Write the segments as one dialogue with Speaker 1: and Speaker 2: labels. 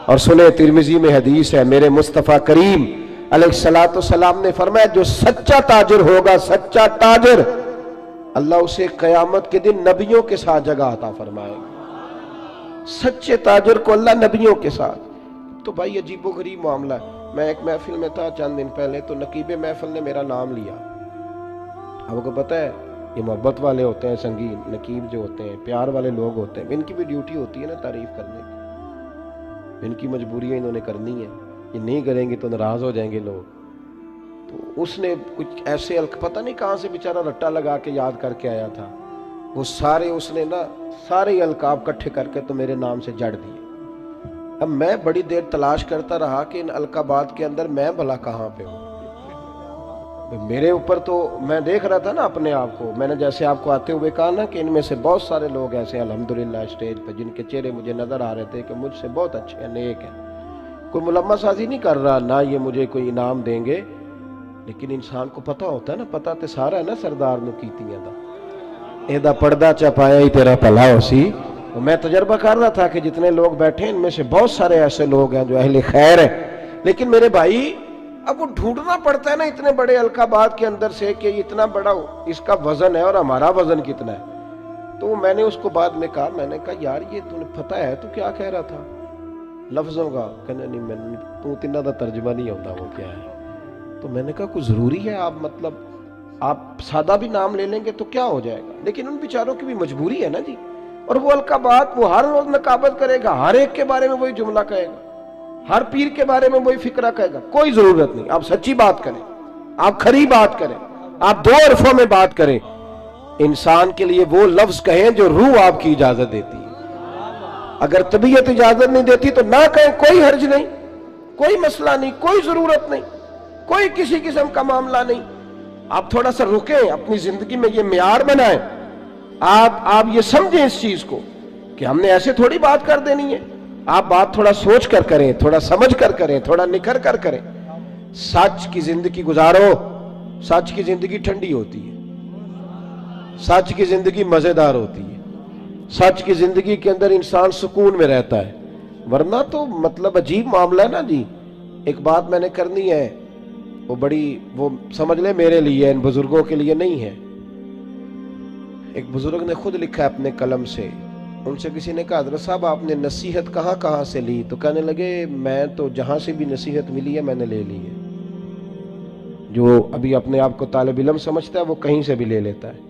Speaker 1: اور سنے ترمذی میں حدیث ہے، میرے مصطفیٰ کریم علیہ السلام نے فرمایا جو سچا تاجر ہوگا، سچا تاجر، اللہ اسے قیامت کے دن نبیوں کے ساتھ جگہ عطا فرمائے گا۔ سچے تاجر کو اللہ نبیوں کے ساتھ۔ تو بھائی عجیب و غریب معاملہ ہے۔ میں ایک محفل میں تھا چند دن پہلے، تو نقیب محفل نے میرا نام لیا۔ آپ کو پتہ ہے یہ محبت والے ہوتے ہیں، سنگین نقیب جو ہوتے ہیں، پیار والے لوگ ہوتے ہیں، ان کی بھی ڈیوٹی ہوتی ہے نا تعریف کرنے کی، ان کی مجبوری ہے، انہوں نے کرنی ہے، یہ نہیں کریں گے تو ناراض ہو جائیں گے لوگ۔ تو اس نے کچھ ایسے پتہ نہیں کہاں سے بیچارہ رٹا لگا کے یاد کر کے آیا تھا، وہ سارے اس نے نا سارے القاب اکٹھے کر کے تو میرے نام سے جڑ دیے۔ اب میں بڑی دیر تلاش کرتا رہا کہ ان القابات کے اندر میں بھلا کہاں پہ ہوں۔ میرے اوپر تو میں دیکھ رہا تھا نا اپنے آپ کو، میں نے جیسے آپ کو آتے ہوئے کہا نا کہ ان میں سے بہت سارے لوگ ایسے الحمدللہ اسٹیج پہ جن کے چہرے مجھے نظر آ رہے تھے کہ مجھ سے بہت اچھے ہیں، نیک ہیں، کوئی ملمہ سازی نہیں کر رہا، نہ یہ مجھے کوئی انعام دیں گے، لیکن انسان کو پتہ ہوتا ہے نا، پتہ تے سارا ہے نا سردار نو کیتیاں دا ایدہ پردہ چپایا ہی تیرا پلا ہو سی۔ میں تجربہ کر رہا تھا کہ جتنے لوگ بیٹھے ہیں ان میں سے بہت سارے ایسے لوگ ہیں جو اہل خیر ہیں، لیکن میرے بھائی اب وہ ڈھونڈنا پڑتا ہے نا اتنے بڑے القابات کے اندر سے کہ اتنا بڑا اس کا وزن ہے اور ہمارا وزن کتنا ہے۔ تو میں نے اس کو بعد میں کہا یار یہ تمہیں پتہ ہے تو کیا کہہ رہا تھا لفظوں کا؟ کہنے نہیں میں تو تینہ دا ترجمہ نہیں ہوتا وہ کیا ہے۔ تو میں نے کہا کوئی ضروری ہے آپ سادہ بھی نام لے لیں گے تو کیا ہو جائے گا، لیکن ان بیچاروں کی بھی مجبوری ہے نا جی، اور وہ القابات وہ ہر روز نقابت کرے گا، ہر ایک کے بارے میں وہی جملہ کہے گا، ہر پیر کے بارے میں وہی فکرہ کہے گا۔ کوئی ضرورت نہیں، آپ سچی بات کریں، آپ کھری بات کریں، آپ دو حرفوں میں بات کریں، انسان کے لیے وہ لفظ کہیں جو روح آپ کی اجازت دیتی ہے۔ اگر طبیعت اجازت نہیں دیتی تو نہ کہیں، کوئی حرج نہیں، کوئی مسئلہ نہیں، کوئی ضرورت نہیں، کوئی کسی قسم کا معاملہ نہیں۔ آپ تھوڑا سا رکیں، اپنی زندگی میں یہ معیار بنائیں، آپ یہ سمجھیں اس چیز کو کہ ہم نے ایسے تھوڑی بات کر دینی ہے۔ آپ بات تھوڑا سوچ کر کریں، تھوڑا سمجھ کر کریں، تھوڑا نکھر کر کریں۔ سچ کی زندگی گزارو، سچ کی زندگی ٹھنڈی ہوتی ہے، سچ کی زندگی مزیدار ہوتی ہے، سچ کی زندگی کے اندر انسان سکون میں رہتا ہے، ورنہ تو مطلب عجیب معاملہ ہے نا جی۔ ایک بات میں نے کرنی ہے، وہ سمجھ لیں میرے لیے، ان بزرگوں کے لیے نہیں ہے۔ ایک بزرگ نے خود لکھا ہے اپنے قلم سے، ان سے کسی نے کہا حضرت صاحب آپ نے نصیحت کہاں سے لی؟ تو کہنے لگے میں تو جہاں سے بھی نصیحت ملی ہے میں نے لے لی ہے۔ جو ابھی اپنے آپ کو طالب علم سمجھتا ہے وہ کہیں سے بھی لے لیتا ہے،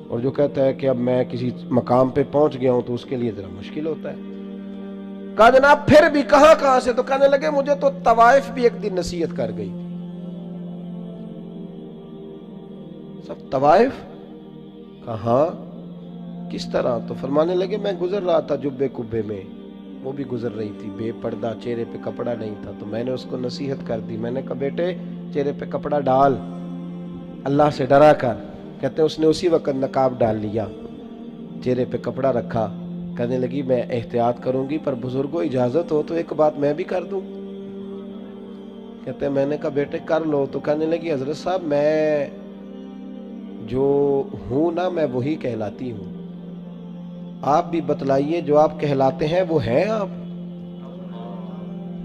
Speaker 1: اور جو کہتا ہے کہ اب میں کسی مقام پہ پہنچ گیا ہوں تو اس کے لیے ذرا مشکل ہوتا ہے۔ کہا جناب پھر بھی کہاں سے؟ تو کہنے لگے مجھے تو طوائف بھی ایک دن نصیحت کر گئی تھی۔ سب طوائف؟ کہاں کس طرح؟ تو فرمانے لگے میں گزر رہا تھا جبے کبے میں، وہ بھی گزر رہی تھی بے پردہ، چہرے پہ کپڑا نہیں تھا، تو میں نے اس کو نصیحت کر دی، میں نے کہا بیٹے چہرے پہ کپڑا ڈال، اللہ سے ڈرا کر۔ کہتے ہیں اس نے اسی وقت نقاب ڈال لیا، چہرے پہ کپڑا رکھا، کہنے لگی میں احتیاط کروں گی پر بزرگوں اجازت ہو تو ایک بات میں بھی کر دوں؟ کہتے ہیں میں نے کہا بیٹے کر لو۔ تو کہنے لگی حضرت صاحب میں جو ہوں نا میں وہی کہلاتی ہوں، آپ بھی بتلائیے جو آپ کہلاتے ہیں وہ ہیں آپ؟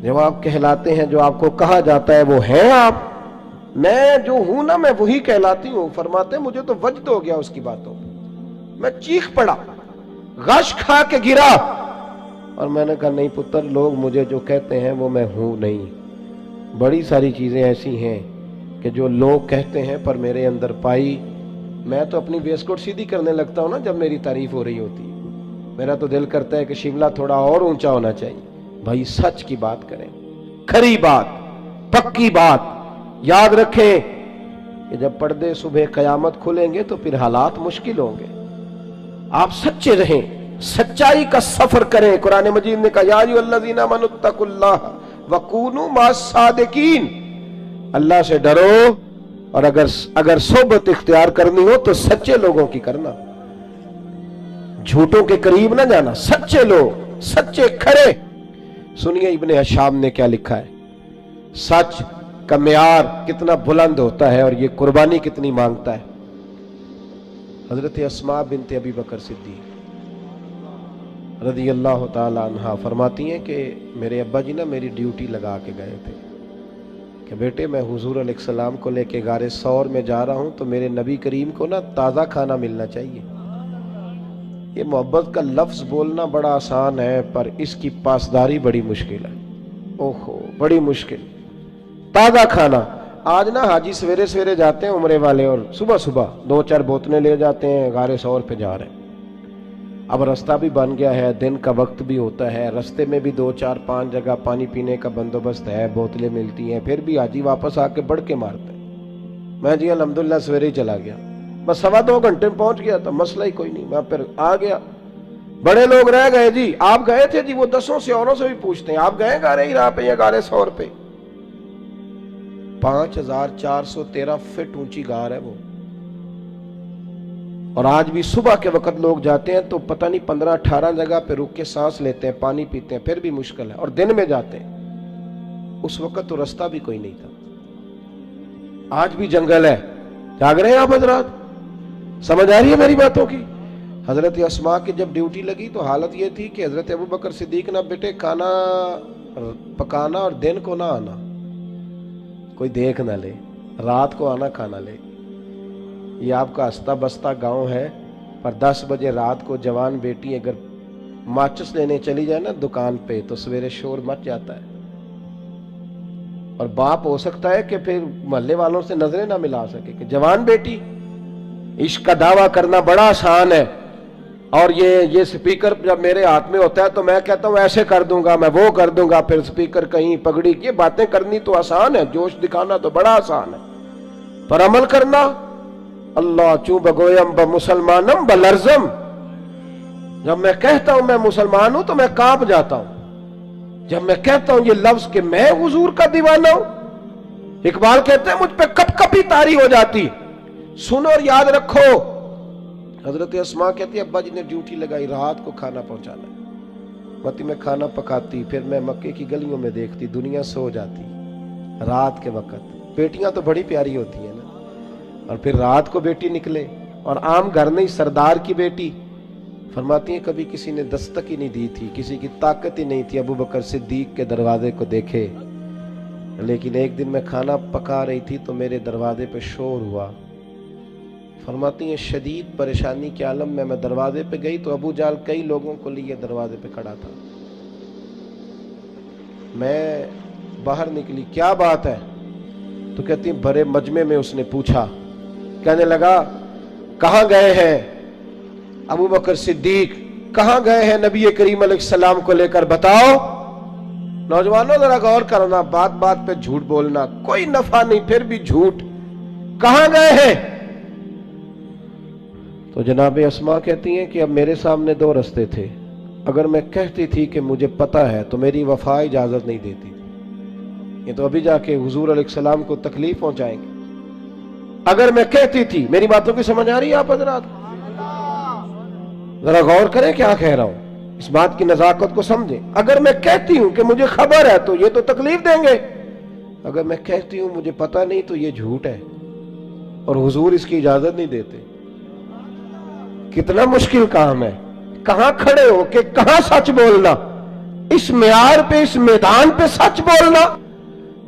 Speaker 1: جو آپ کہلاتے ہیں، جو آپ کو کہا جاتا ہے وہ ہیں آپ؟ میں جو ہوں نا میں وہی کہلاتی ہوں۔ فرماتے مجھے تو وجد ہو گیا اس کی باتوں، میں چیخ پڑا، غش کھا کے گرا، اور میں نے کہا نہیں پتر، لوگ مجھے جو کہتے ہیں وہ میں ہوں نہیں۔ بڑی ساری چیزیں ایسی ہیں کہ جو لوگ کہتے ہیں پر میرے اندر پائی، میں تو اپنی ویسکوٹ سیدھی کرنے لگتا ہوں نا جب میری تعریف ہو رہی ہوتی ہے، میرا تو دل کرتا ہے کہ شملہ تھوڑا اور اونچا ہونا چاہیے۔ بھائی سچ کی بات کریں، کھری بات، پکی بات۔ یاد رکھیں کہ جب پردے صبح قیامت کھلیں گے تو پھر حالات مشکل ہوں گے۔ آپ سچے رہیں، سچائی کا سفر کریں۔ قرآن مجید نے کہا یا ایھا الذین آمنوا اتقوا اللہ وکونوا مع الصادقین، اللہ سے ڈرو، اور اگر صحبت اختیار کرنی ہو تو سچے لوگوں کی کرنا، جھوٹوں کے قریب نہ جانا، سچے لوگ، سچے کھڑے۔ سنیے ابن ہشام نے کیا لکھا ہے، سچ کا معیار کتنا بلند ہوتا ہے اور یہ قربانی کتنی مانگتا ہے۔ حضرت اسماء بنت ابی بکر صدیق رضی اللہ تعالی عنہ فرماتی ہیں کہ میرے ابا جی نا میری ڈیوٹی لگا کے گئے تھے کہ بیٹے میں حضور علیہ السلام کو لے کے غار ثور میں جا رہا ہوں تو میرے نبی کریم کو نا تازہ کھانا ملنا چاہیے۔ یہ محبت کا لفظ بولنا بڑا آسان ہے پر اس کی پاسداری بڑی مشکل ہے، اوہو بڑی مشکل۔ تازہ کھانا، آج نا حاجی سویرے سویرے جاتے ہیں عمرے والے اور صبح صبح 2-4 بوتلیں لے جاتے ہیں، غار ثور پہ جا رہے ہیں۔ اب رستہ بھی بن گیا ہے، دن کا وقت بھی ہوتا ہے، رستے میں بھی 2-4-5 جگہ پانی پینے کا بندوبست ہے، بوتلیں ملتی ہیں، پھر بھی حاجی واپس آ کے بڑھ کے مارتے ہیں۔ میں جی الحمدللہ سویرے ہی چلا گیا، بس 2.25 گھنٹے میں پہنچ گیا تھا، مسئلہ ہی کوئی نہیں، میں پھر آ گیا۔ بڑے لوگ رہ گئے جی آپ گئے تھے جی، وہ 10 سے اوروں سے بھی پوچھتے ہیں آپ گئے غار ہرا پہ یا غار ثور پہ؟ 5413 فٹ اونچی غار ہے وہ، اور آج بھی صبح کے وقت لوگ جاتے ہیں تو پتہ نہیں 15-18 جگہ پہ رک کے سانس لیتے ہیں، پانی پیتے ہیں، پھر بھی مشکل ہے، اور دن میں جاتے ہیں۔ اس وقت تو رستہ بھی کوئی نہیں تھا، آج بھی جنگل ہے۔ جاگ رہے ہیں آپ حضرات؟ سمجھ آ رہی ہے میری باتوں کی؟ حضرت اسماء کی جب ڈیوٹی لگی تو حالت یہ تھی کہ حضرت ابوبکر صدیق نہ بیٹے کھانا پکانا اور دن کو نہ آنا، کوئی دیکھ نہ لے، رات کو آنا کھانا لے۔ یہ آپ کا ہستہ بستہ گاؤں ہے، پر 10 بجے رات کو جوان بیٹی اگر ماچس لینے چلی جائے نا دکان پہ تو سویرے شور مچ جاتا ہے، اور باپ ہو سکتا ہے کہ پھر محلے والوں سے نظریں نہ ملا سکے کہ جوان بیٹی۔ عشق کا دعویٰ کرنا بڑا آسان ہے، اور یہ سپیکر جب میرے ہاتھ میں ہوتا ہے تو میں کہتا ہوں ایسے کر دوں گا، میں وہ کر دوں گا، پھر سپیکر کہیں پگڑی، یہ باتیں کرنی تو آسان ہے، جوش دکھانا تو بڑا آسان ہے، پر عمل کرنا اللہ چوں بگویم بمسلمانم بلرزم۔ جب میں کہتا ہوں میں مسلمان ہوں تو میں کانپ جاتا ہوں، جب میں کہتا ہوں یہ لفظ کہ میں حضور کا دیوانہ ہوں۔ اقبال کہتے ہیں مجھ پہ کپ کپی طاری ہو جاتی۔ سنو اور یاد رکھو، حضرت اسماء کہتی ابا جی نے ڈیوٹی لگائی رات کو کھانا پہنچانا، متی میں کھانا پکاتی، پھر میں مکے کی گلیوں میں دیکھتی دنیا سو جاتی رات کے وقت۔ بیٹیاں تو بڑی پیاری ہوتی ہیں نا، اور پھر رات کو بیٹی نکلے، اور عام گھر نہیں، سردار کی بیٹی۔ فرماتی ہیں کبھی کسی نے دستک ہی نہیں دی تھی، کسی کی طاقت ہی نہیں تھی ابو بکر صدیق کے دروازے کو دیکھے، لیکن ایک دن میں کھانا پکا رہی تھی تو میرے دروازے پہ شور ہوا۔ فرماتی ہیں شدید پریشانی کے عالم میں دروازے پہ گئی تو ابو جال کئی لوگوں کو لیے دروازے پہ کھڑا تھا۔ میں باہر نکلی، کیا بات ہے؟ تو کہتی ہیں بڑے مجمع میں اس نے پوچھا، کہنے لگا کہاں گئے ہیں ابو بکر صدیق، کہاں گئے ہیں نبی کریم علیہ السلام کو لے کر، بتاؤ۔ نوجوانوں ذرا غور کرنا، بات بات پہ جھوٹ بولنا کوئی نفع نہیں، پھر بھی جھوٹ، کہاں گئے ہیں؟ تو جناب اسماء کہتی ہیں کہ اب میرے سامنے 2 رستے تھے، اگر میں کہتی تھی کہ مجھے پتہ ہے تو میری وفا اجازت نہیں دیتی تھی، یہ تو ابھی جا کے حضور علیہ السلام کو تکلیف پہنچائیں گے۔ اگر میں کہتی تھی، میری باتوں کی سمجھ آ رہی ہے آپ حضرات؟ ذرا غور کریں کیا کہہ رہا ہوں، اس بات کی نزاکت کو سمجھیں۔ اگر میں کہتی ہوں کہ مجھے خبر ہے تو یہ تو تکلیف دیں گے، اگر میں کہتی ہوں مجھے پتہ نہیں تو یہ جھوٹ ہے، اور حضور اس کی اجازت نہیں دیتے۔ کتنا مشکل کام ہے، کہاں کھڑے ہو کہ کہاں سچ بولنا، اس معیار پہ، اس میدان پہ سچ بولنا۔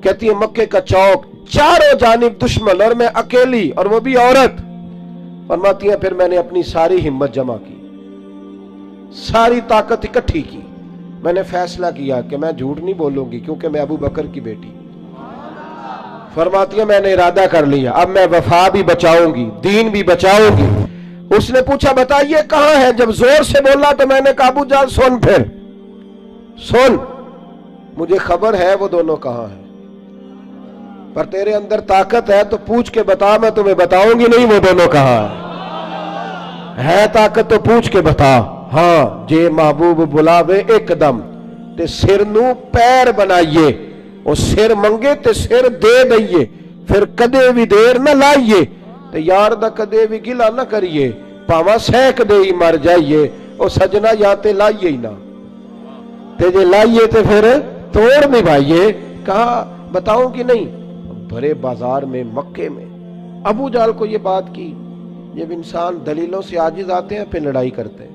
Speaker 1: کہتی ہے مکے کا چوک، چاروں جانب دشمن اور میں اکیلی، اور وہ بھی عورت۔ فرماتی ہیں پھر میں نے اپنی ساری ہمت جمع کی، ساری طاقت اکٹھی کی، میں نے فیصلہ کیا کہ میں جھوٹ نہیں بولوں گی کیونکہ میں ابو بکر کی بیٹی۔ فرماتی ہیں میں نے ارادہ کر لیا، اب میں وفا بھی بچاؤں گی، دین بھی بچاؤں گی۔ اس نے پوچھا بتائیے کہاں ہے، جب زور سے بولا تو میں نے کہا ابو جان سن، پھر سن، مجھے خبر ہے وہ دونوں کہاں ہیں، پر تیرے اندر طاقت ہے تو پوچھ کے بتا، میں تمہیں بتاؤں گی نہیں وہ دونوں کہاں ہیں، ہے طاقت تو پوچھ کے بتا۔ ہاں جے محبوب بلاوے ایک دم تے سر نو پیر بنائیے، وہ سر منگے تے سر دے دئیے، پھر کدے بھی دیر نہ لائیے، تے یار دا کدے بھی گلا نہ کریے، پاواں سینک دے ہی مر جائیے، او سجنا یا تے لائیے ہی نہ، تے جے لائیے تے پھر توڑ نبھائیے۔ کہا بتاؤں کہ نہیں؟ بھرے بازار میں، مکے میں ابو جال کو یہ بات کی۔ جب انسان دلیلوں سے عاجز آتے ہیں پھر لڑائی کرتے ہیں۔